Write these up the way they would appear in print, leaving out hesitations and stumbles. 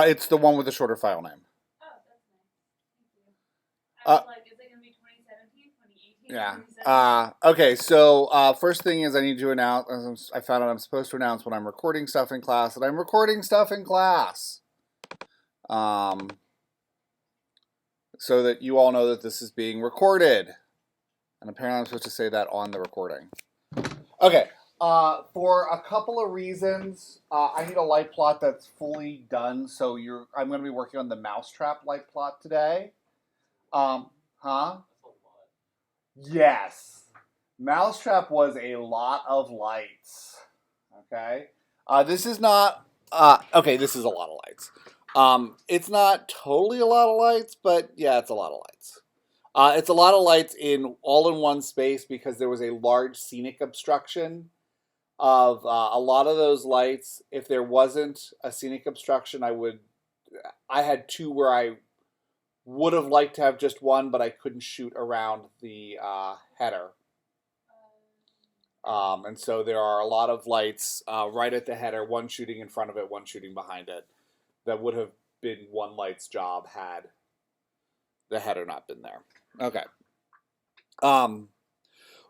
It's the one with the shorter file name. Oh, that's nice. Thank you. I was like, is it going to be 2017, 2018, Yeah. 2017? Okay, so first thing is I need to announce, I found out I'm supposed to announce when I'm recording stuff in class that I'm recording stuff in class. So that you all know that this is being recorded. And apparently I'm supposed to say that on the recording. Okay, for a couple of reasons, I need a light plot that's fully done. So I'm going to be working on the mousetrap light plot today. Yes. Mousetrap was a lot of lights. Okay. This is not, okay, this is a lot of lights. It's not totally a lot of lights, but yeah, it's a lot of lights. It's a lot of lights all in one space because there was a large scenic obstruction of a lot of those lights. If there wasn't a scenic obstruction, I had two where I would have liked to have just one, but I couldn't shoot around the header. And so there are a lot of lights right at the header, one shooting in front of it, one shooting behind it. That would have been one light's job had the header not been there. Okay.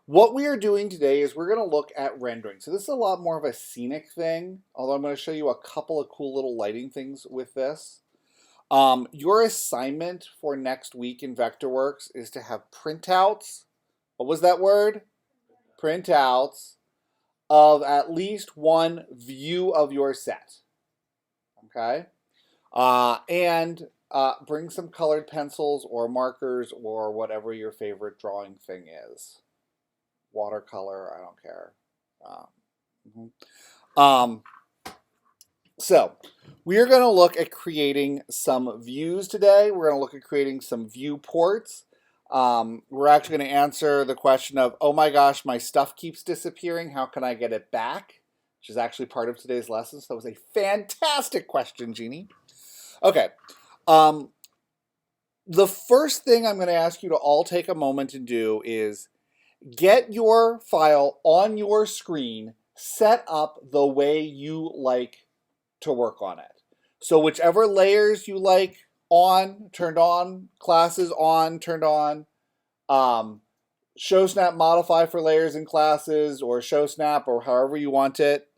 What we are doing today is we're going to look at rendering. So this is a lot more of a scenic thing, although I'm going to show you a couple of cool little lighting things with this. Your assignment for next week in Vectorworks is to have printouts. What was that word? Printouts of at least one view of your set. Okay? And bring some colored pencils or markers or whatever your favorite drawing thing is. Watercolor, I don't care. So we are going to look at creating some views today. We're going to look at creating some viewports. We're actually going to answer the question of, oh my gosh, my stuff keeps disappearing. How can I get it back? Which is actually part of today's lesson. So that was a fantastic question, Jeannie. Okay. The first thing I'm going to ask you to all take a moment to do is get your file on your screen set up the way you like to work on it. So whichever layers you like turned on, classes on, turned on, show snap modify for layers and classes, or show snap, or however you want it,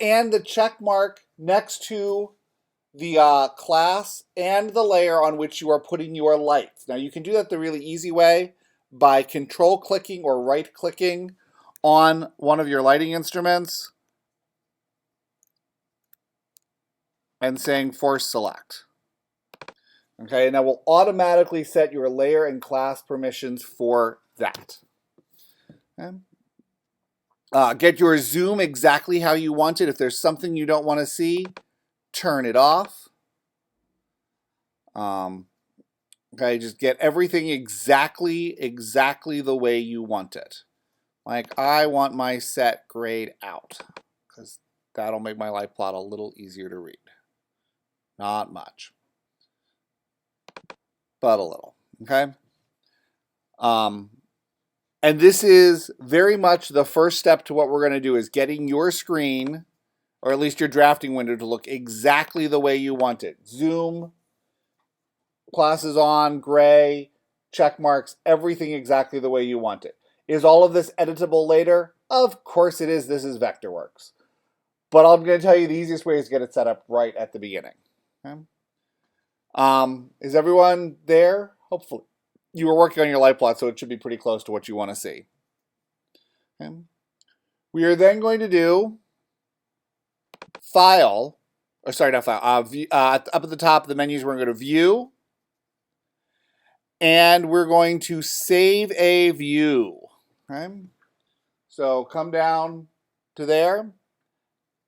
and the check mark next to the class and the layer on which you are putting your lights. Now you can do that the really easy way by control clicking or right clicking on one of your lighting instruments and saying force select. Okay, and that will automatically set your layer and class permissions for that. Okay. Get your zoom exactly how you want it. If there's something you don't want to see, turn it off. Okay, just get everything exactly the way you want it. Like I want my set grayed out because that'll make my light plot a little easier to read. Not much, but a little, okay? And this is very much the first step to what we're going to do is getting your screen, or at least your drafting window, to look exactly the way you want it. Zoom, classes on, gray, check marks, everything exactly the way you want it. Is all of this editable later? Of course it is. This is Vectorworks. But I'm going to tell you the easiest way is to get it set up right at the beginning. Okay? Is everyone there? Hopefully. You were working on your light plot, so it should be pretty close to what you want to see. Okay. We are then going to do File, or sorry, not File, up at the top of the menus, we're going to go to View, and we're going to Save a View. Okay. So come down to there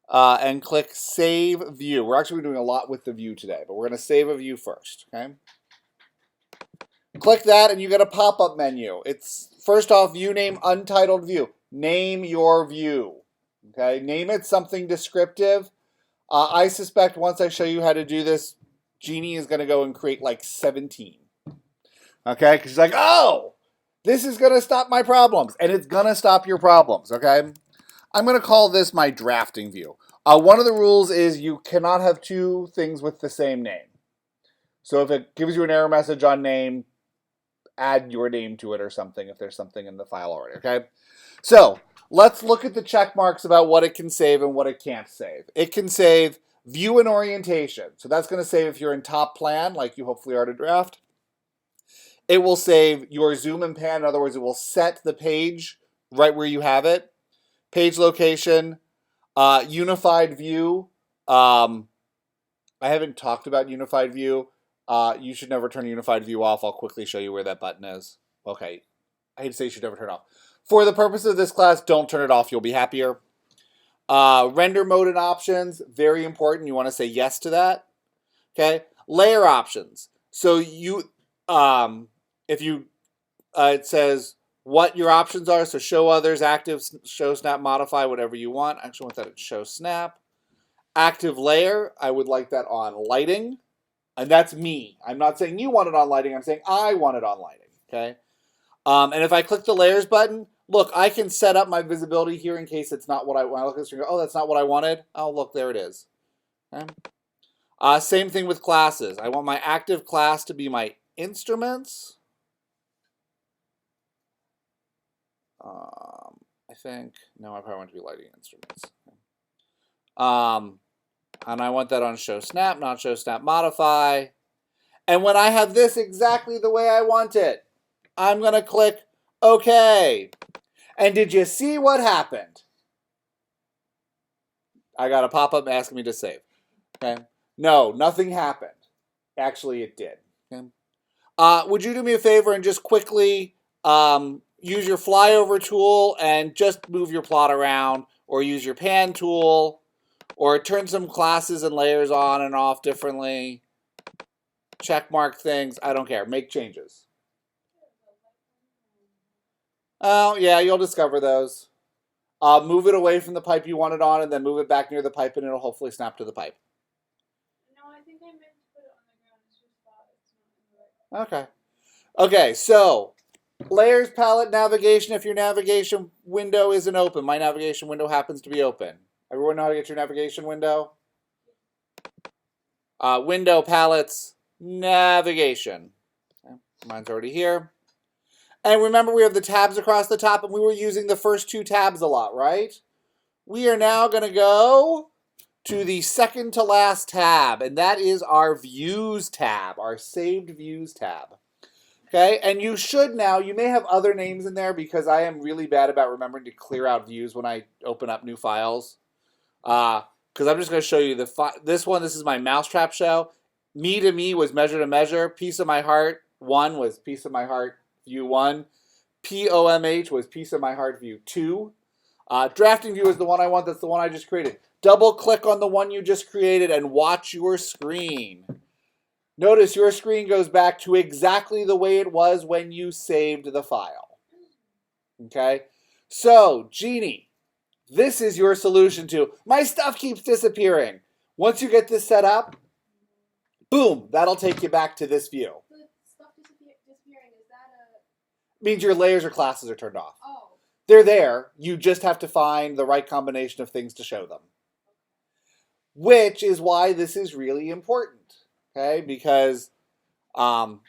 and click Save View. We're actually doing a lot with the view today, but we're going to save a view first. Okay. Click that and you get a pop-up menu. It's first off, view name, untitled view. Name your view. Okay, name it something descriptive. I suspect once I show you how to do this, Jeannie is going to go and create like 17. Okay, because she's like, oh, this is going to stop my problems. And it's going to stop your problems, okay? I'm going to call this my drafting view. One of the rules is you cannot have two things with the same name. So if it gives you an error message on name, add your name to it or something if there's something in the file already, okay? So let's look at the check marks about what it can save and what it can't save. It can save view and orientation. So that's going to save if you're in top plan, like you hopefully are to draft. It will save your zoom and pan. In other words, it will set the page right where you have it. Page location, unified view. I haven't talked about unified view. You should never turn unified view off. I'll quickly show you where that button is. Okay, I hate to say you should never turn it off. For the purpose of this class, don't turn it off. You'll be happier. Render mode and options, very important. You want to say yes to that. Okay, layer options. So you, if you, it says what your options are. So show others, active, show snap, modify, whatever you want. I actually want that at show snap. Active layer, I would like that on lighting. And that's me. I'm not saying you want it on lighting. I'm saying I want it on lighting. Okay. And if I click the layers button, look, I can set up my visibility here in case it's not what when I look at this, oh, that's not what I wanted. Oh, look, there it is. Okay. Same thing with classes. I want my active class to be my instruments. I think, no, I probably want it to be lighting instruments. And I want that on show snap, not show snap modify. And when I have this exactly the way I want it, I'm going to click OK. And did you see what happened? I got a pop-up asking me to save. Okay. No, nothing happened. Actually, it did. Okay. Would you do me a favor and just quickly use your flyover tool and just move your plot around, or use your pan tool, or turn some classes and layers on and off differently. Check mark things. I don't care. Make changes. Oh, yeah, you'll discover those. Move it away from the pipe you want it on, and then move it back near the pipe, and it'll hopefully snap to the pipe. No, I think I meant to put it on the ground. It's just thought it's not in the right. Okay. Okay, so layers, palette, navigation. If your navigation window isn't open, my navigation window happens to be open. Everyone know how to get your navigation window? Window, palettes, navigation. Okay. Mine's already here. And remember, we have the tabs across the top, and we were using the first two tabs a lot, right? We are now going to go to the second to last tab, and that is our Views tab, our Saved Views tab. Okay, and you should now, you may have other names in there because I am really bad about remembering to clear out views when I open up new files. Because I'm just going to show you this one. This is my Mousetrap show. Me to me was measure to measure. Piece of my heart 1 was piece of my heart view 1. POMH was piece of my heart view 2. Drafting view is the one I want. That's the one I just created. Double click on the one you just created and watch your screen. Notice your screen goes back to exactly the way it was when you saved the file. Okay? So, Jeannie, this is your solution to, my stuff keeps disappearing. Once you get this set up, boom, that'll take you back to this view. The stuff disappearing, is that a... Means your layers or classes are turned off. Oh. They're there. You just have to find the right combination of things to show them. Which is why this is really important. Okay, because, and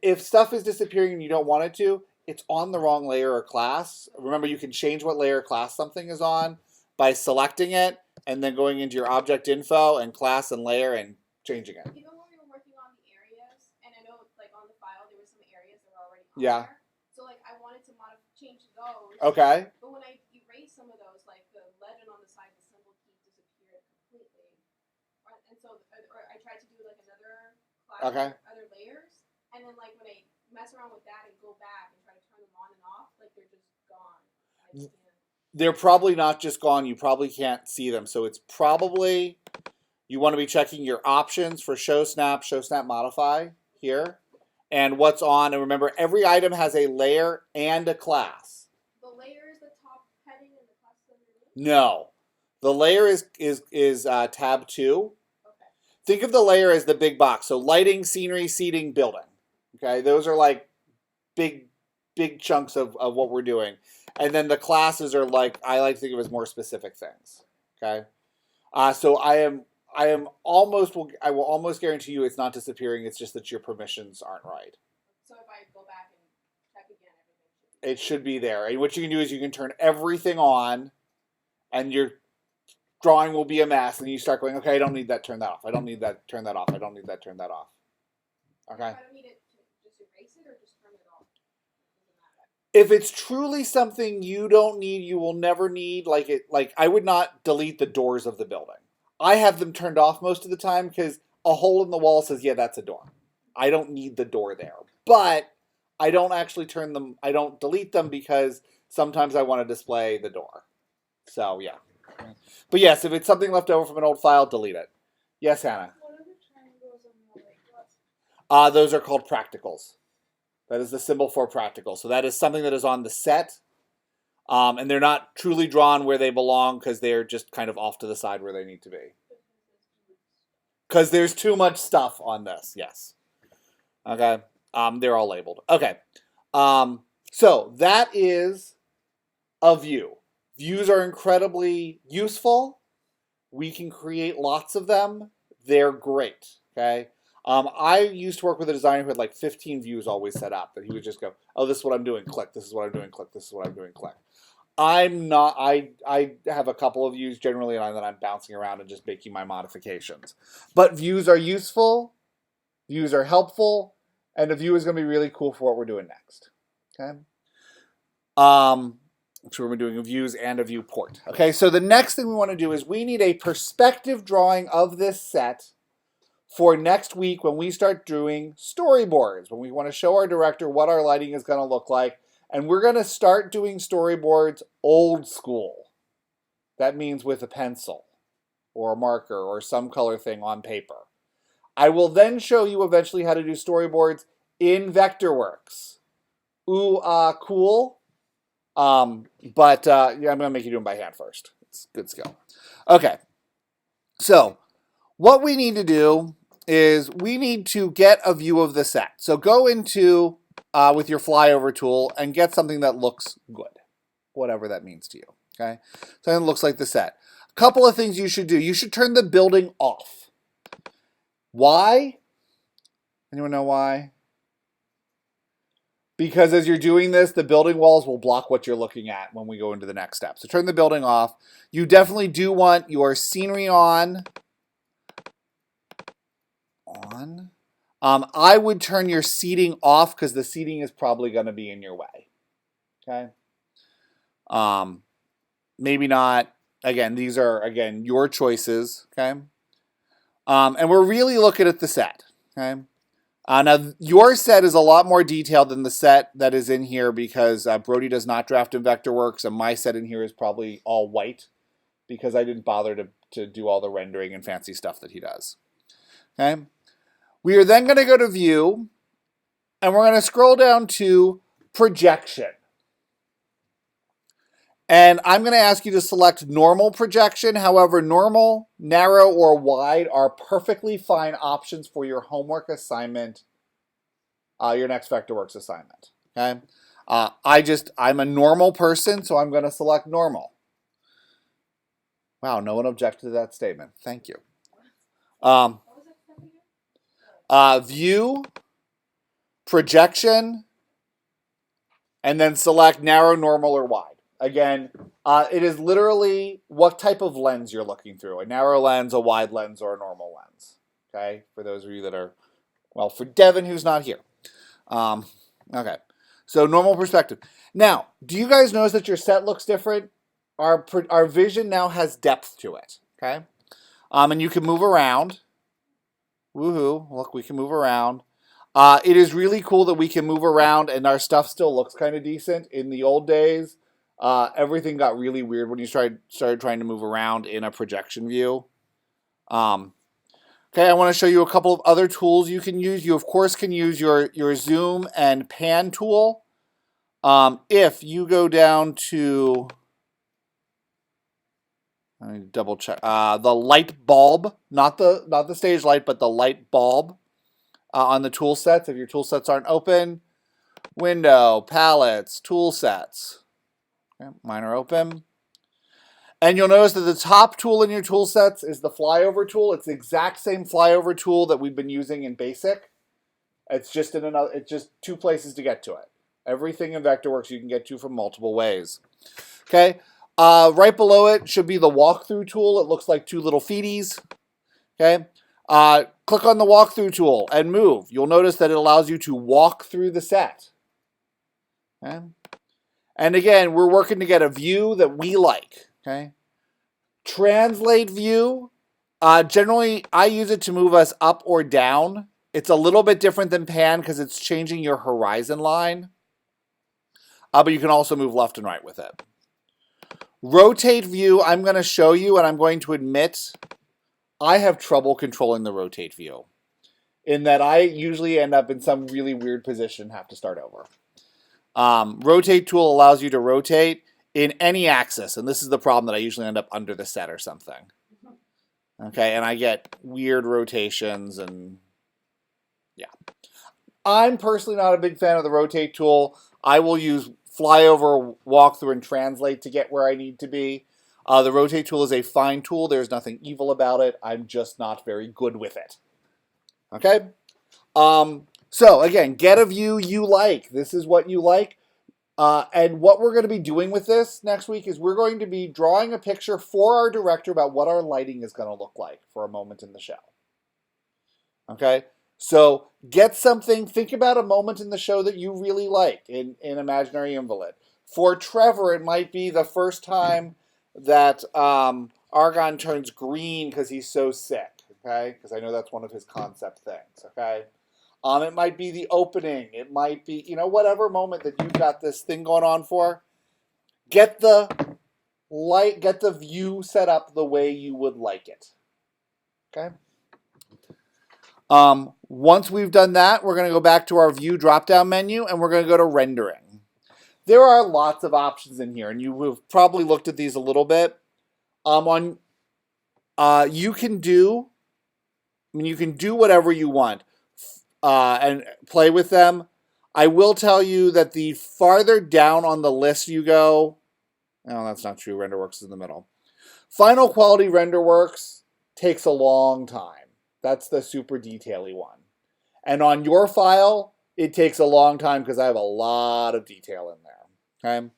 if stuff is disappearing and you don't want it to, it's on the wrong layer or class. Remember, you can change what layer or class something is on by selecting it and then going into your object info and class and layer and changing it. Even when we were working on the areas, and I know like on the file there were some areas that were already on there. So like I wanted to change those. Okay. But when I erased some of those, like the legend on the side, the symbol key disappeared completely. And so, or I tried to do like another class, other layers, and then like when I mess around with that and go back and try to turn them on and off, like they're just gone. They're probably not just gone. You probably can't see them. So it's probably, you want to be checking your options for show snap modify here, and what's on. And remember, every item has a layer and a class. The layer is the top heading and the class is underneath? No. The layer is tab 2. Think of the layer as the big box. So lighting, scenery, seating, building. Okay, those are like big chunks of what we're doing. And then the classes are like, I like to think of as more specific things. Okay. So I will almost guarantee you it's not disappearing. It's just that your permissions aren't right. So if I go back and check again, It should be there. And what you can do is you can turn everything on, and your drawing will be a mess. And you start going, okay, I don't need that. Turn that off. I don't need that. Turn that off. I don't need that. Turn that off. Okay. If I don't need it, just erase it or just turn it off. If it's truly something you don't need, you will never need, like I would not delete the doors of the building. I have them turned off most of the time because a hole in the wall says, yeah, that's a door. I don't need the door there. But I don't actually I don't delete them because sometimes I want to display the door. So, yeah. But yes, if it's something left over from an old file, delete it. Yes, Hannah? What are the triangles on the right? Those are called practicals. That is the symbol for practical. So that is something that is on the set. And they're not truly drawn where they belong because they're just kind of off to the side where they need to be. Because there's too much stuff on this, yes. Okay, they're all labeled. Okay, so that is a view. Views are incredibly useful. We can create lots of them. They're great, okay? I used to work with a designer who had like 15 views always set up. That he would just go, oh, this is what I'm doing, click. This is what I'm doing, click. This is what I'm doing, click. I'm not, I have a couple of views generally, and then I'm bouncing around and just making my modifications. But views are useful, views are helpful, and a view is going to be really cool for what we're doing next. Okay. So we're doing a views and a viewport. Okay, so the next thing we want to do is we need a perspective drawing of this set for next week when we start doing storyboards, when we want to show our director what our lighting is going to look like. And we're going to start doing storyboards old school. That means with a pencil or a marker or some color thing on paper. I will then show you eventually how to do storyboards in Vectorworks. Ooh, cool. Yeah, I'm going to make you do them by hand first. It's good skill. Okay. So what we need to do is we need to get a view of the set. So go into with your flyover tool and get something that looks good, whatever that means to you. Okay, something that looks like the set. A couple of things you should do. You should turn the building off. Why? Anyone know why? Because as you're doing this, the building walls will block what you're looking at when we go into the next step. So turn the building off. You definitely do want your scenery on. I would turn your seating off because the seating is probably going to be in your way. Okay. Maybe not. Again, these are, again, your choices. Okay. And we're really looking at the set. Okay. Now, your set is a lot more detailed than the set that is in here because Brody does not draft in Vectorworks, and my set in here is probably all white because I didn't bother to do all the rendering and fancy stuff that he does. Okay. We are then going to go to View, and we're going to scroll down to Projection. And I'm going to ask you to select Normal Projection. However, normal, narrow, or wide are perfectly fine options for your homework assignment, your next Vectorworks assignment. Okay. I'm a normal person, so I'm going to select normal. Wow, no one objected to that statement. Thank you. View, projection, and then select narrow, normal, or wide. Again, it is literally what type of lens you're looking through. A narrow lens, a wide lens, or a normal lens. Okay, for those of you that are, well, for Devin who's not here. Okay, so normal perspective. Now, do you guys notice that your set looks different? Our vision now has depth to it. Okay, and you can move around. Woohoo, look, we can move around. It is really cool that we can move around and our stuff still looks kind of decent. In the old days, everything got really weird when you started trying to move around in a projection view. Okay, I want to show you a couple of other tools you can use. You, of course, can use your zoom and pan tool. If you go down to... Let me double check. The light bulb, not the stage light, but the light bulb on the tool sets. If your tool sets aren't open, window, palettes, tool sets. Okay, mine are open. And you'll notice that the top tool in your tool sets is the flyover tool. It's the exact same flyover tool that we've been using in BASIC. It's just it's just two places to get to it. Everything in Vectorworks you can get to from multiple ways. Okay. Right below it should be the walkthrough tool. It looks like two little feeties. Okay. Click on the walkthrough tool and move. You'll notice that it allows you to walk through the set. Okay. And again, we're working to get a view that we like. Okay. Translate view. Generally, I use it to move us up or down. It's a little bit different than pan because it's changing your horizon line. But you can also move left and right with it. Rotate view, I'm going to show you, and I'm going to admit I have trouble controlling the rotate view, in that I usually end up in some really weird position and have to start over. Rotate tool allows you to rotate in any axis, and this is the problem that I usually end up under the set or something. Okay, and I get weird rotations, and yeah. I'm personally not a big fan of the rotate tool. I will use flyover, walkthrough, and translate to get where I need to be. The rotate tool is a fine tool. There's nothing evil about it. I'm just not very good with it. Okay? So again, get a view you like. This is what you like. And what we're going to be doing with this next week is we're going to be drawing a picture for our director about what our lighting is going to look like for a moment in the show. Okay? So get something, think about a moment in the show that you really like in Imaginary Invalid. For Trevor, it might be the first time that Argon turns green because he's so sick, okay? Because I know that's one of his concept things, okay? It might be the opening. It might be, whatever moment that you've got this thing going on for. Get the view set up the way you would like it, okay? Once we've done that, we're going to go back to our view drop-down menu and we're going to go to rendering. There are lots of options in here, and you have probably looked at these a little bit. You can do whatever you want and play with them. I will tell you that the farther down on the list you go, no, that's not true. RenderWorks is in the middle. Final Quality RenderWorks takes a long time. That's the super detaily one. And on your file, it takes a long time because I have a lot of detail in there. Okay.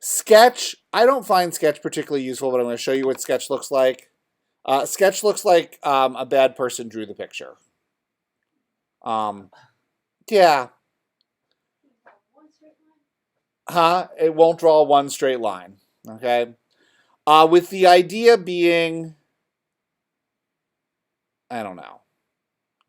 Sketch, I don't find Sketch particularly useful, but I'm going to show you what Sketch looks like. Sketch looks like a bad person drew the picture. Yeah. It won't draw one straight line. Okay. With the idea being, I don't know.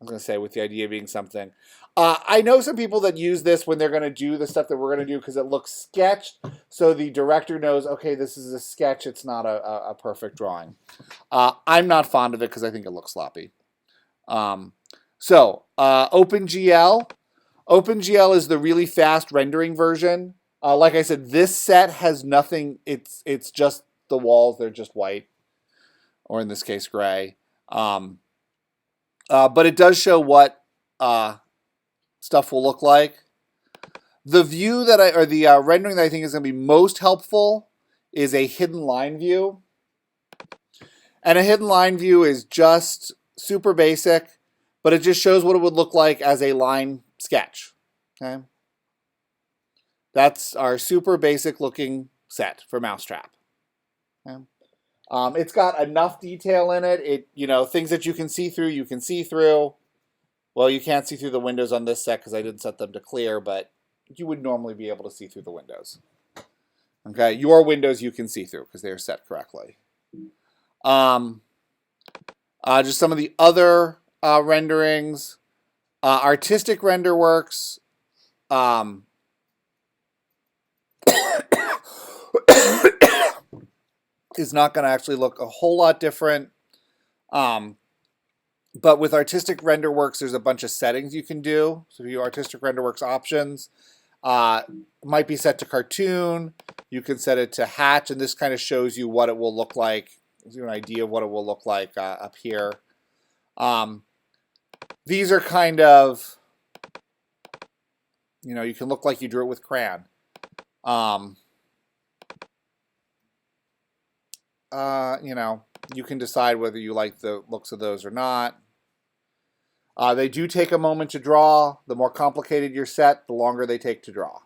I was going to say with the idea being something. I know some people that use this when they're going to do the stuff that we're going to do because it looks sketched. So the director knows, okay, this is a sketch. It's not a perfect drawing. I'm not fond of it because I think it looks sloppy. OpenGL. OpenGL is the really fast rendering version. Like I said, this set has nothing. It's just the walls. They're just white, or in this case, gray. But it does show what stuff will look like. The view the rendering that I think is going to be most helpful is a hidden line view. And a hidden line view is just super basic, but it just shows what it would look like as a line sketch. Okay. That's our super basic looking set for Mousetrap. Okay. It's got enough detail in it. Things that you can see through. Well, you can't see through the windows on this set because I didn't set them to clear, but you would normally be able to see through the windows. Okay, your windows you can see through because they are set correctly. Just some of the other renderings. Artistic RenderWorks. Is not going to actually look a whole lot different. But with Artistic RenderWorks, there's a bunch of settings you can do. So if you Artistic RenderWorks options, might be set to cartoon. You can set it to hatch, and this kind of shows you what it will look like. Gives you an idea of what it will look like up here. These are kind of, you can look like you drew it with crayon. you know, you can decide whether you like the looks of those or not. They do take a moment to draw. The more complicated your set, the longer they take to draw.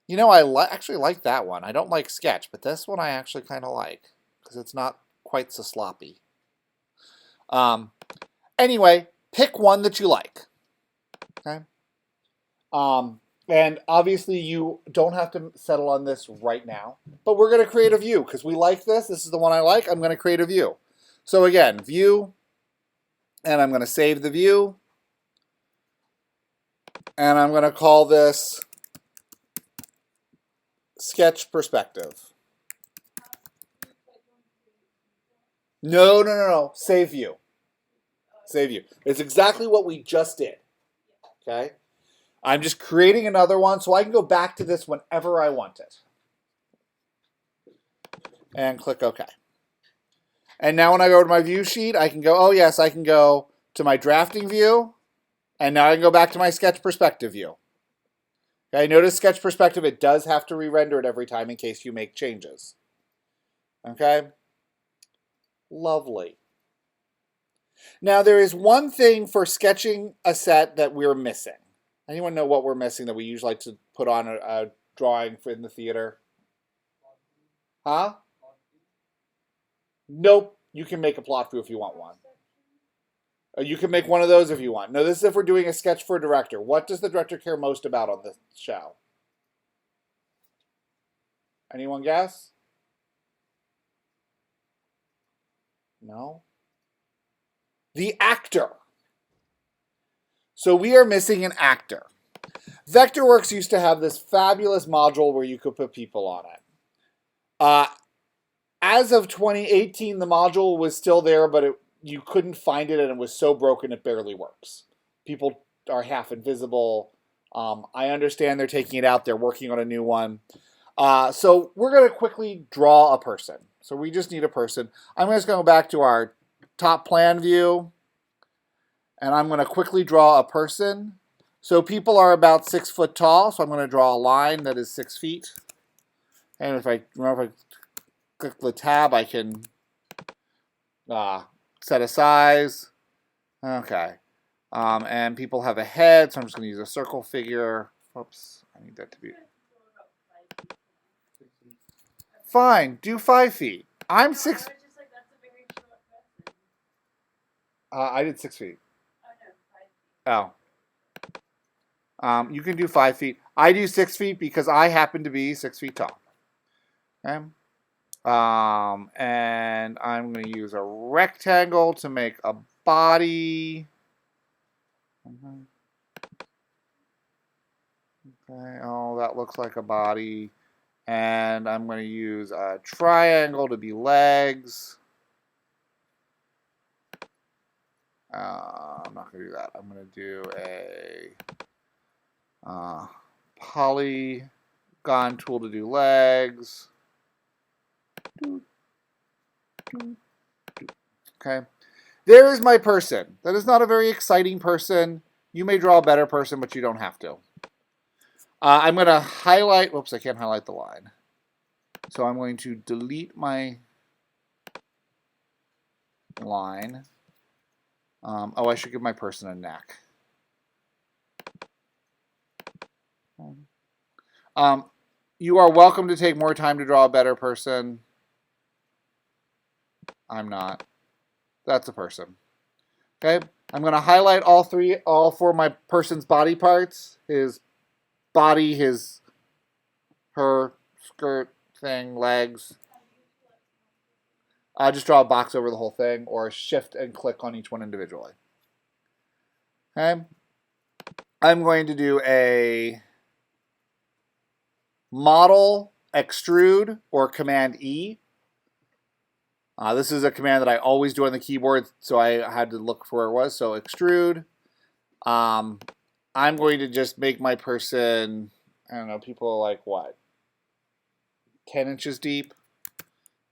You know, I actually like that one. I don't like Sketch, but this one I actually kind of like because it's not quite so sloppy. Anyway, pick one that you like. Okay. And obviously you don't have to settle on this right now, but we're going to create a view because we like this. This is the one I like. I'm going to create a view. So again, view, and I'm going to save the view, and I'm going to call this sketch perspective. No. Save view. Save view. It's exactly what we just did. Okay. I'm just creating another one so I can go back to this whenever I want it. And click OK. And now when I go to my view sheet, I can go, oh yes, I can go to my drafting view. And now I can go back to my sketch perspective view. Okay, notice sketch perspective, it does have to re-render it every time in case you make changes. Okay? Lovely. Now there is one thing for sketching a set that we're missing. Anyone know what we're missing that we usually like to put on a drawing in the theater? Huh? Nope. You can make a plot view if you want one. You can make one of those if you want. No, this is if we're doing a sketch for a director. What does the director care most about on the show? Anyone guess? No? The actor. So we are missing an actor. Vectorworks used to have this fabulous module where you could put people on it. As of 2018, the module was still there, but you couldn't find it, and it was so broken it barely works. People are half invisible. I understand they're taking it out. They're working on a new one. So we're going to quickly draw a person. So we just need a person. I'm just going to go back to our top plan view, and I'm going to quickly draw a person. So people are about 6 foot tall, so I'm going to draw a line that is 6 feet. And if I click the tab, I can set a size. Okay. And people have a head, so I'm just going to use a circle figure. Oops, I need that to be... Fine, do 5 feet. I'm 6... I did 6 feet. Oh. You can do 5 feet. I do 6 feet because I happen to be 6 feet tall. Okay. And I'm going to use a rectangle to make a body. Okay. Oh, that looks like a body. And I'm going to use a triangle to be legs. I'm not going to do that. I'm going to do a polygon tool to do legs. Okay. There is my person. That is not a very exciting person. You may draw a better person, but you don't have to. I'm going to highlight. Whoops, I can't highlight the line. So I'm going to delete my line. Oh, I should give my person a neck. You are welcome to take more time to draw a better person. I'm not. That's a person. Okay. I'm going to highlight all four of my person's body parts. His body, her skirt thing, legs. I'll just draw a box over the whole thing, or shift and click on each one individually. Okay. I'm going to do a model extrude or Command E. This is a command that I always do on the keyboard, so I had to look for where it was. So extrude. I'm going to just make my person, I don't know, people like what? 10 inches deep.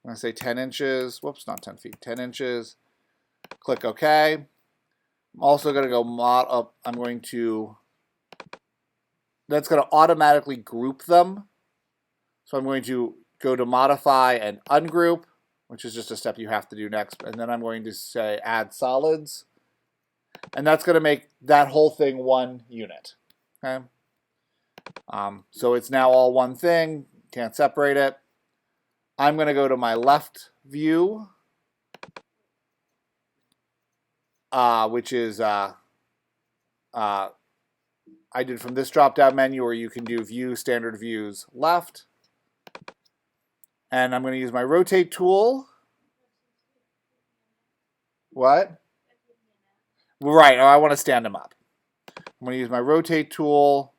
I'm going to say 10 inches. Whoops, not 10 feet. 10 inches. Click OK. I'm also going to go mod up. I'm going to, that's going to automatically group them. So I'm going to go to modify and ungroup, which is just a step you have to do next. And then I'm going to say add solids. And that's going to make that whole thing one unit. Okay. So it's now all one thing. Can't separate it. I'm going to go to my left view, which is I did from this drop-down menu, or you can do view, standard views, left. And I'm going to use my rotate tool. What? Right, I want to stand them up. I'm going to use my rotate tool.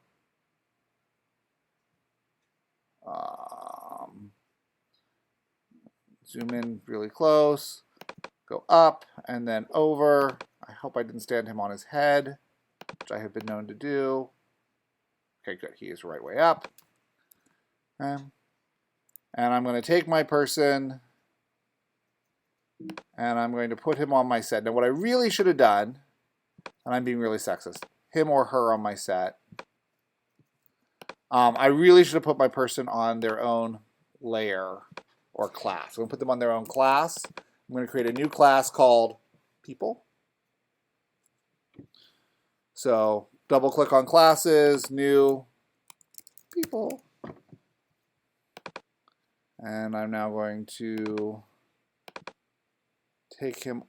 Zoom in really close. Go up and then over. I hope I didn't stand him on his head, which I have been known to do. Okay, good. He is right way up. And I'm going to take my person and I'm going to put him on my set. Now, what I really should have done, and I'm being really sexist, him or her on my set. I really should have put my person on their own layer or class. I'm going to put them on their own class. I'm going to create a new class called people. So double click on classes, new people. And I'm now going to take him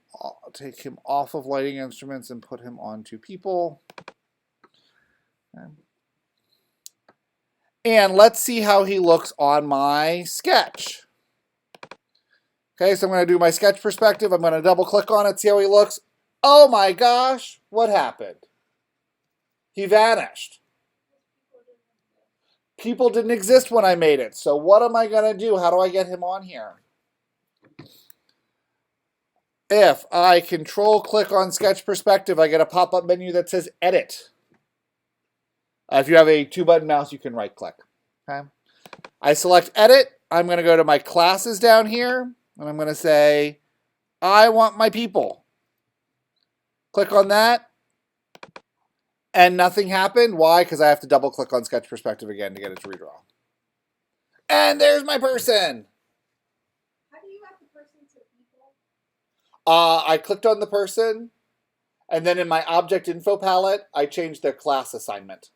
off of lighting instruments and put him onto people. And let's see how he looks on my sketch. Okay, so I'm going to do my sketch perspective. I'm going to double click on it, see how he looks. Oh my gosh, what happened? He vanished. People didn't exist when I made it. So what am I going to do? How do I get him on here? If I control click on sketch perspective, I get a pop-up menu that says edit. If you have a 2-button mouse, you can right click. Okay. I select edit. I'm going to go to my classes down here. And I'm going to say, I want my people. Click on that. And nothing happened. Why? Because I have to double click on sketch perspective again to get it to redraw. And there's my person. How do you add the person to people? I clicked on the person. And then in my object info palette, I changed their class assignment.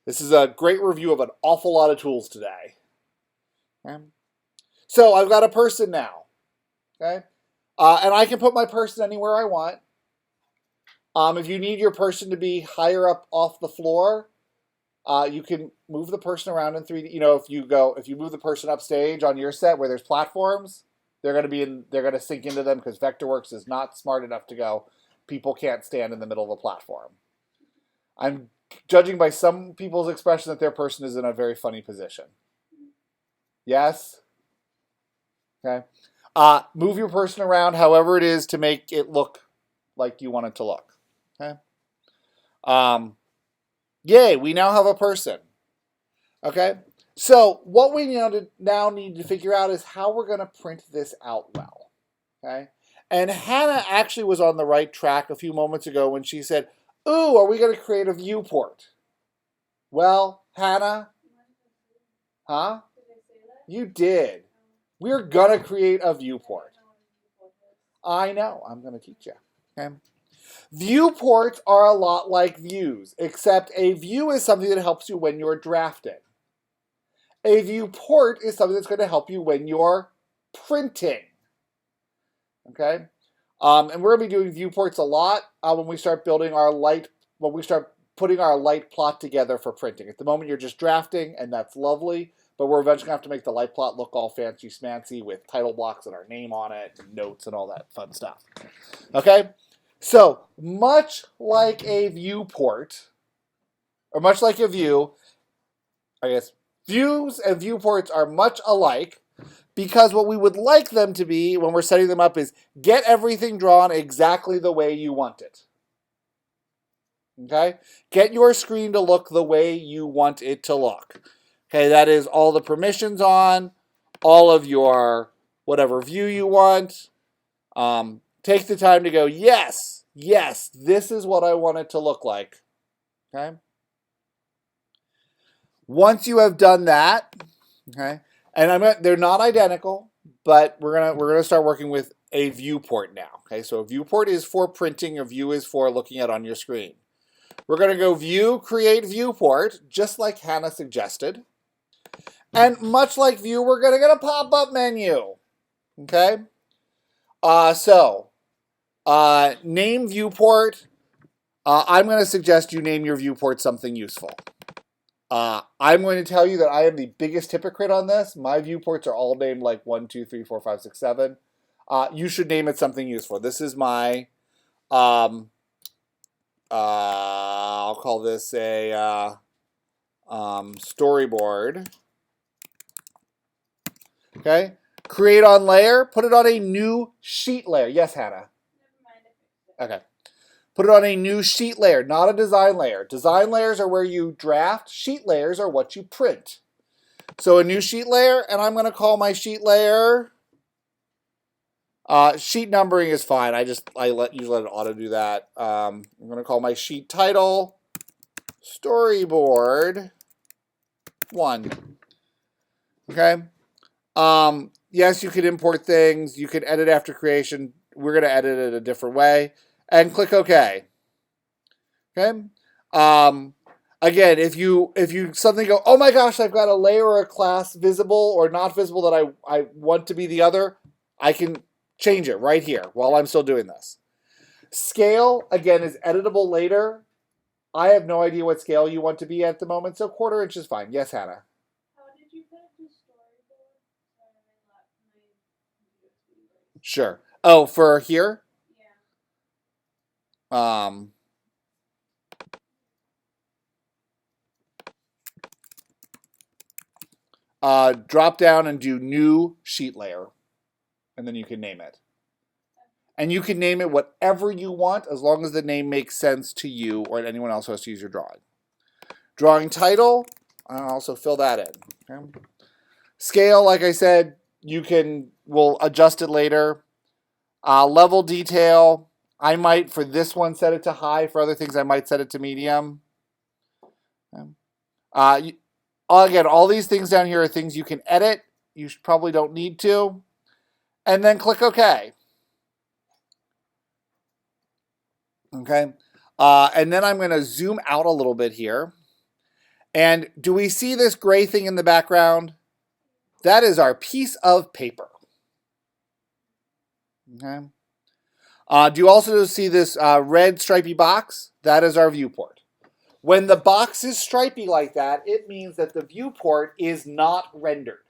This is a great review of an awful lot of tools today. Okay. So I've got a person now. Okay. And I can put my person anywhere I want. If you need your person to be higher up off the floor, you can move the person around in 3D. You know, if you move the person upstage on your set where there's platforms, they're going to sink into them because Vectorworks is not smart enough to go, people can't stand in the middle of the platform. I'm judging by some people's expression that their person is in a very funny position. Yes? Okay. Move your person around however it is to make it look like you want it to look. Okay. Yay, we now have a person. Okay. So what we now need to figure out is how we're going to print this out well. Okay. And Hannah actually was on the right track a few moments ago when she said, ooh, are we going to create a viewport? Well, Hannah, huh? You did. We're going to create a viewport. I know. I'm going to teach you. Okay. Viewports are a lot like views, except a view is something that helps you when you're drafting. A viewport is something that's going to help you when you're printing. Okay. And we're going to be doing viewports a lot when we start building our putting our light plot together for printing. At the moment, you're just drafting, and that's lovely. But we're eventually going to have to make the light plot look all fancy schmancy with title blocks and our name on it, and notes and all that fun stuff. Okay? So, much like a viewport, or much like a view, I guess, views and viewports are much alike because what we would like them to be when we're setting them up is get everything drawn exactly the way you want it. Okay? Get your screen to look the way you want it to look. Okay, that is all the permissions on, all of your whatever view you want. Take the time to go, yes, this is what I want it to look like. Okay. Once you have done that, okay, and they're not identical, but we're gonna start working with a viewport now. Okay, so a viewport is for printing, a view is for looking at on your screen. We're gonna go View, Create Viewport, just like Hannah suggested. And much like View, we're gonna get a pop-up menu. Okay. Name viewport. I'm going to suggest you name your viewport something useful. I'm going to tell you that I am the biggest hypocrite on this. My viewports are all named like 1, 2, 3, 4, 5, 6, 7. You should name it something useful. This is my, I'll call this a storyboard. Okay. Create on layer. Put it on a new sheet layer. Yes, Hannah. Okay. Put it on a new sheet layer, not a design layer. Design layers are where you draft. Sheet layers are what you print. So a new sheet layer, and I'm going to call my sheet layer. Sheet numbering is fine. I usually let it auto do that. I'm going to call my sheet title Storyboard 1. Okay. Yes, you can import things. You can edit after creation. We're going to edit it a different way. And click OK. Okay. Again, if you suddenly go, oh my gosh, I've got a layer or a class visible or not visible that I want to be the other, I can change it right here while I'm still doing this. Scale, again, is editable later. I have no idea what scale you want to be at the moment, so 1/4 inch is fine. Yes, Hannah. How did you put the storyboard? Sure. Oh, for here? Yeah. Drop down and do new sheet layer, and then you can name it. And you can name it whatever you want as long as the name makes sense to you or anyone else who has to use your drawing. Drawing title, I'll also fill that in. Okay. Scale, like I said, we'll adjust it later. Level detail, I might, for this one, set it to high. For other things, I might set it to medium. Okay. Again, all these things down here are things you can edit. You probably don't need to. And then click OK. Okay. And then I'm going to zoom out a little bit here. And do we see this gray thing in the background? That is our piece of paper. Okay. Do you also see this red stripy box? That is our viewport. When the box is stripy like that, it means that the viewport is not rendered.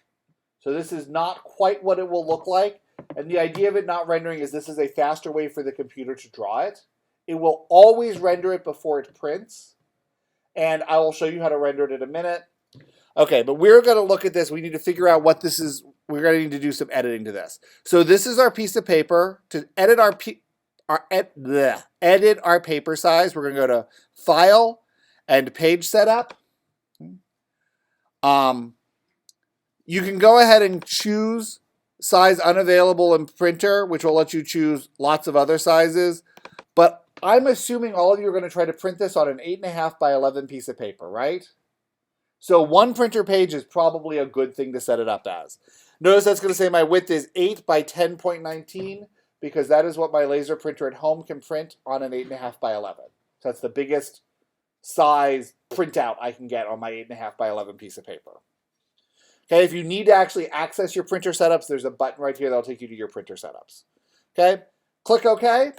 So this is not quite what it will look like. And the idea of it not rendering is this is a faster way for the computer to draw it. It will always render it before it prints. And I will show you how to render it in a minute. Okay, but we're going to look at this. We need to figure out what this is. We're going to need to do some editing to this. So this is our piece of paper. To edit edit our paper size, we're going to go to File and Page Setup. You can go ahead and choose size unavailable in printer, which will let you choose lots of other sizes. But I'm assuming all of you are going to try to print this on an 8.5 by 11 piece of paper, right? So one printer page is probably a good thing to set it up as. Notice that's going to say my width is 8 by 10.19 because that is what my laser printer at home can print on an 8.5 by 11. So that's the biggest size printout I can get on my 8.5 by 11 piece of paper. Okay, if you need to actually access your printer setups, there's a button right here that'll take you to your printer setups. Okay, click OK.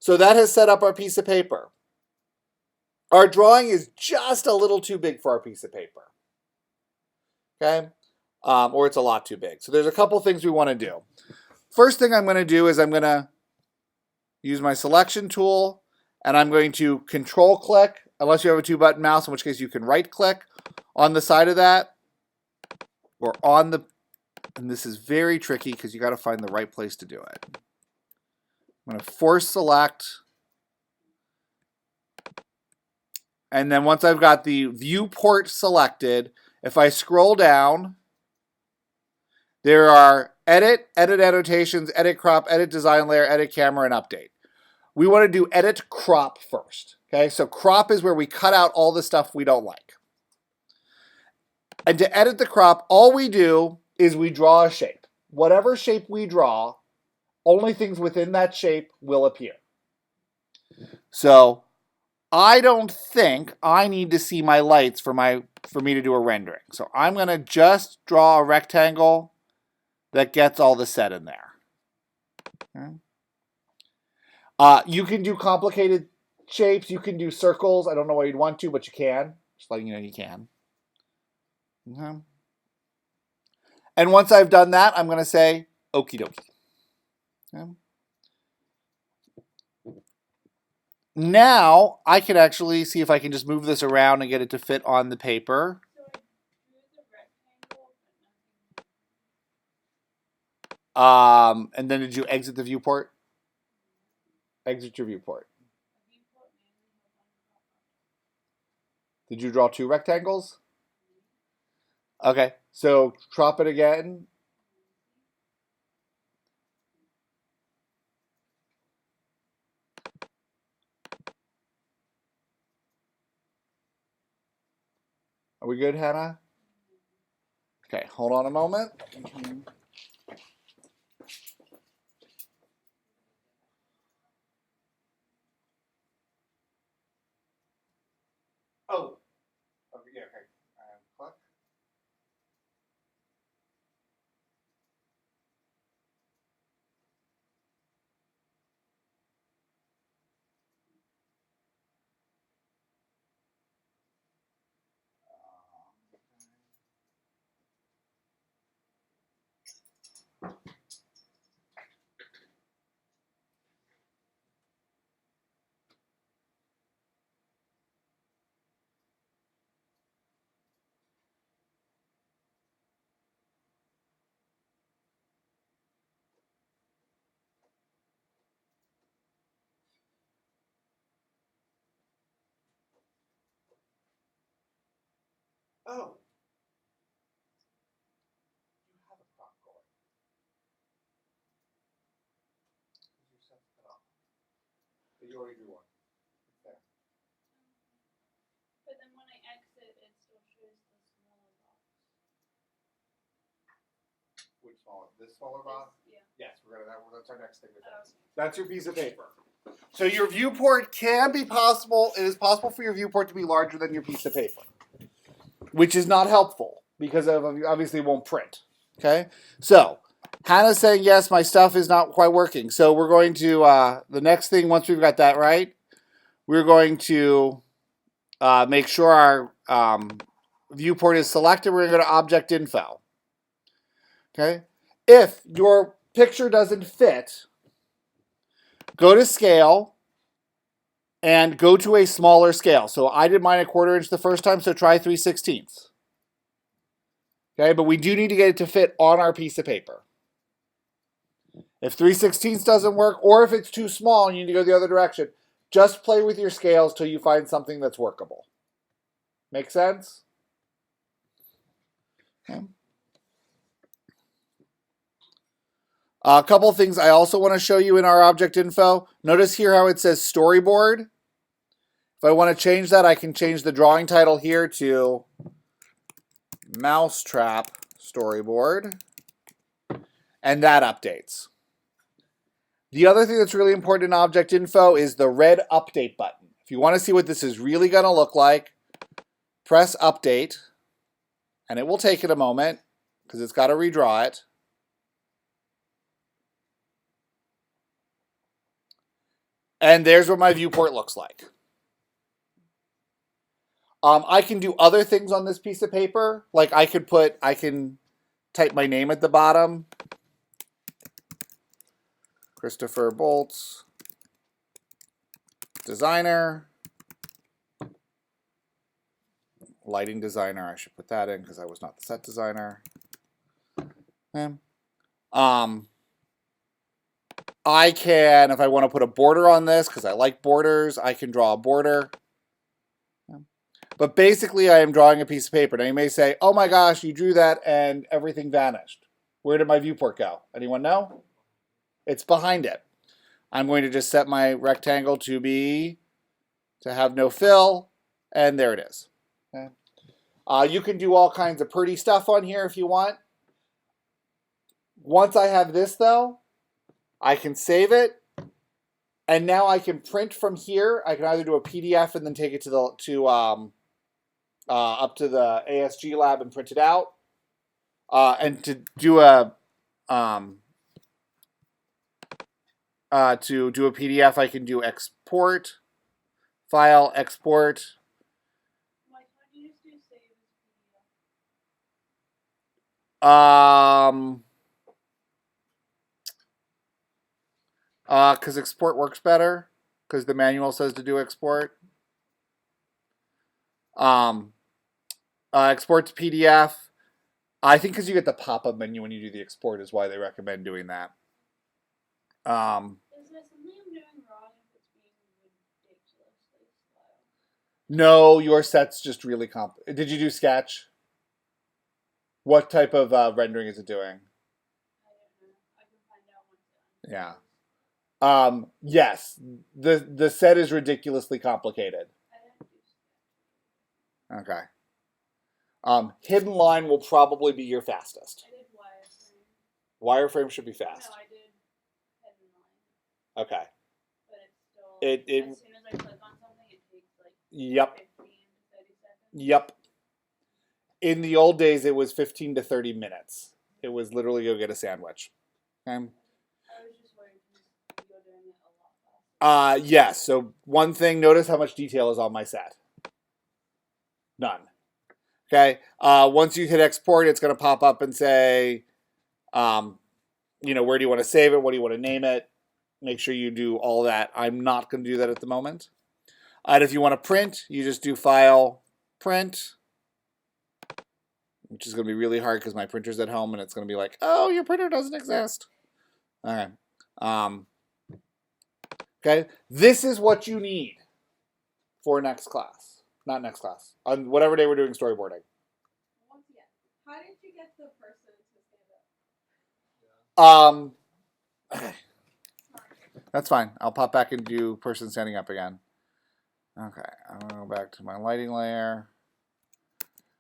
So that has set up our piece of paper. Our drawing is just a little too big for our piece of paper. Okay, or it's a lot too big. So there's a couple things we want to do. First thing I'm going to do is I'm going to use my selection tool and I'm going to control click, unless you have a 2-button mouse, in which case you can right click on the side of that or on the, and this is very tricky because you got to find the right place to do it. I'm going to force select. And then once I've got the viewport selected, if I scroll down, there are edit, edit annotations, edit crop, edit design layer, edit camera, and update. We want to do edit crop first. Okay, so crop is where we cut out all the stuff we don't like. And to edit the crop, all we do is we draw a shape. Whatever shape we draw, only things within that shape will appear. So I don't think I need to see my lights for me to do a rendering. So I'm going to just draw a rectangle that gets all the set in there. Okay. You can do complicated shapes. You can do circles. I don't know why you'd want to, but you can. Just letting you know you can. Okay. And once I've done that, I'm going to say, okie dokie. Okay. Now, I can actually see if I can just move this around and get it to fit on the paper. And then did you exit the viewport? Exit your viewport. Did you draw 2 rectangles? Okay, so crop it again. Are we good, Hannah? Okay, hold on a moment. Oh, okay, yeah, okay. Click. Oh. You have a crop going. You set it up. But you already drew one. There. But then when I exit, it still shows the smaller box. Which smaller? This smaller box? Yeah. Yes, that's our next thing to do. That's your piece of paper. So your viewport can be possible. It is possible for your viewport to be larger than your piece of paper, which is not helpful because obviously it won't print. Okay, so Hannah's saying yes, my stuff is not quite working. So we're going to the next thing once we've got that right, we're going to make sure our viewport is selected. We're going to go to Object Info. Okay, if your picture doesn't fit, go to Scale and go to a smaller scale. So I did mine 1/4 inch the first time, so try 3/16. Okay, but we do need to get it to fit on our piece of paper. If 3/16 doesn't work, or if it's too small and you need to go the other direction, just play with your scales till you find something that's workable. Make sense? Okay. A couple things I also want to show you in our object info. Notice here how it says storyboard. If I want to change that, I can change the drawing title here to Mousetrap Storyboard, and that updates. The other thing that's really important in object info is the red update button. If you want to see what this is really going to look like, press update, and it will take it a moment because it's got to redraw it. And there's what my viewport looks like. I can do other things on this piece of paper. Like I can type my name at the bottom. Christopher Boltz, designer. Lighting designer, I should put that in because I was not the set designer. I can, if I want to put a border on this, because I like borders, I can draw a border. But basically, I am drawing a piece of paper. Now, you may say, oh my gosh, you drew that and everything vanished. Where did my viewport go? Anyone know? It's behind it. I'm going to just set my rectangle to have no fill, and there it is. Okay. You can do all kinds of pretty stuff on here if you want. Once I have this though, I can save it, and now I can print from here. I can either do a PDF and then take it to the up to the ASG lab and print it out, and to do a PDF, I can do export, file, export. Why can't you just do save as PDF? Because export works better, because the manual says to do export. Export to PDF. I think because you get the pop-up menu when you do the export is why they recommend doing that. Is there something I'm doing wrong if it's being ridiculously slow? No, your set's just really complicated. Did you do Sketch? What type of rendering is it doing? I don't know. I can find out once it's done. Yeah. Yes, the set is ridiculously complicated. I didn't do Sketch. Okay. Hidden line will probably be your fastest. I did wireframe. Wireframe should be fast. No, I did hidden line. Okay. But it's still, It as soon as I click on something, it takes like Yep. 15 to 30 seconds. Yep. In the old days, it was 15 to 30 minutes. It was literally go get a sandwich. Okay. I was just worried because you're doing it a lot faster. Yes. So one thing, notice how much detail is on my set. None. Okay. Once you hit export, it's going to pop up and say, where do you want to save it? What do you want to name it? Make sure you do all that. I'm not going to do that at the moment. And if you want to print, you just do File, Print, which is going to be really hard because my printer's at home and it's going to be like, oh, your printer doesn't exist. All right. Okay. This is what you need for next class. Not next class. On whatever day we're doing storyboarding. Once again, how did you get the person to stand up? That's fine. I'll pop back and do person standing up again. Okay, I'm going to go back to my lighting layer.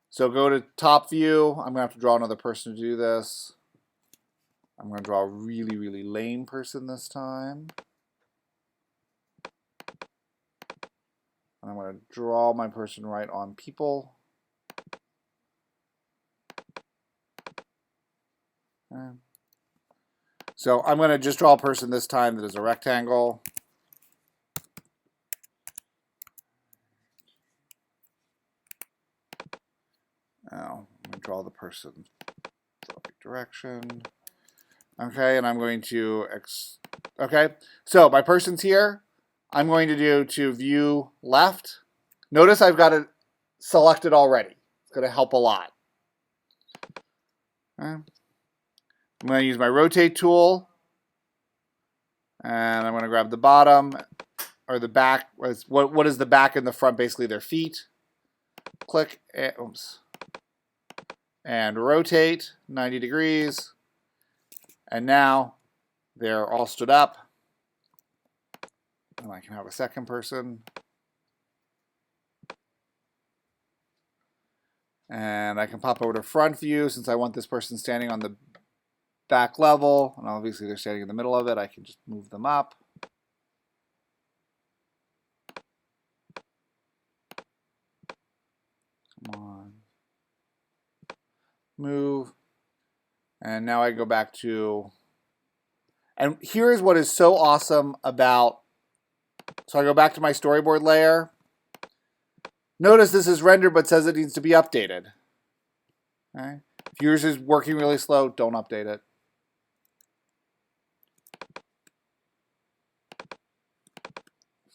So go to top view. I'm going to have to draw another person to do this. I'm going to draw a really, really lame person this time. And I'm going to draw my person right on people. Okay. So I'm going to just draw a person this time that is a rectangle. Now I'm going to draw the person the right direction. Okay, and I'm going to okay. So my person's here. I'm going to do to view left. Notice I've got it selected already. It's going to help a lot. Okay. I'm going to use my rotate tool. And I'm going to grab the bottom or the back. What is the back and the front? Basically their feet. Click and, oops. And rotate 90 degrees. And now they're all stood up. And I can have a second person. And I can pop over to front view since I want this person standing on the back level. And obviously they're standing in the middle of it. I can just move them up. Come on. Move. And now I go back to, and here is what is so awesome about, so I go back to my storyboard layer. Notice this is rendered but says it needs to be updated. Okay. If yours is working really slow, don't update it.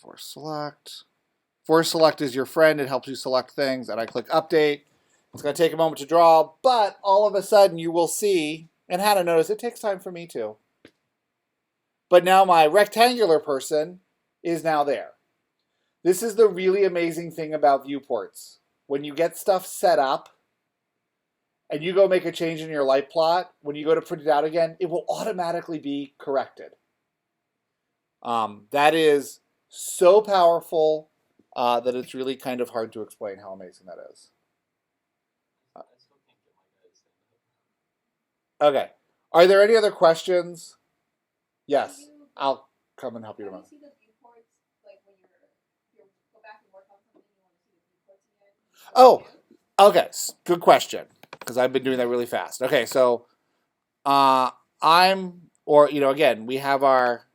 Force select. Force select is your friend. It helps you select things. And I click update. It's going to take a moment to draw, but all of a sudden you will see, and Hannah notice it takes time for me too. But now my rectangular person is now there. This is the really amazing thing about viewports. When you get stuff set up and you go make a change in your light plot, when you go to print it out again, it will automatically be corrected. That is so powerful that it's really kind of hard to explain how amazing that is. Okay. Are there any other questions? Yes. Do you, I'll come and help you when tomorrow. you see the viewports, like when you go back and work on something, you want to see the viewports again? Oh, okay. Good question. Because I've been doing that really fast. Okay, so again, we have our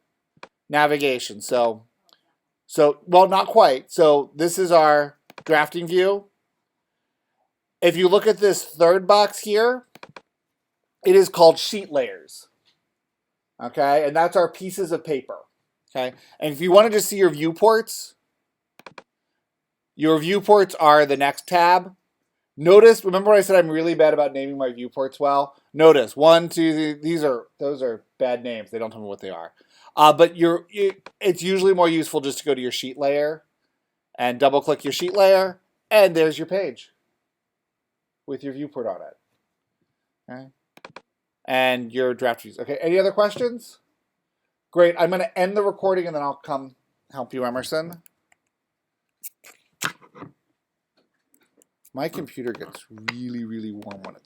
navigation. So well, not quite. So this is our drafting view. If you look at this third box here, it is called sheet layers. Okay, and that's our pieces of paper. Okay, and if you want to just see your viewports are the next tab. Notice, remember when I said I'm really bad about naming my viewports well? Notice, 1, 2, those are bad names. They don't tell me what they are. But it's usually more useful just to go to your sheet layer and double click your sheet layer, and there's your page with your viewport on it. Okay. And your draft views. Okay, any other questions? Great, I'm gonna end the recording and then I'll come help you, Emerson. My computer gets really, really warm when it's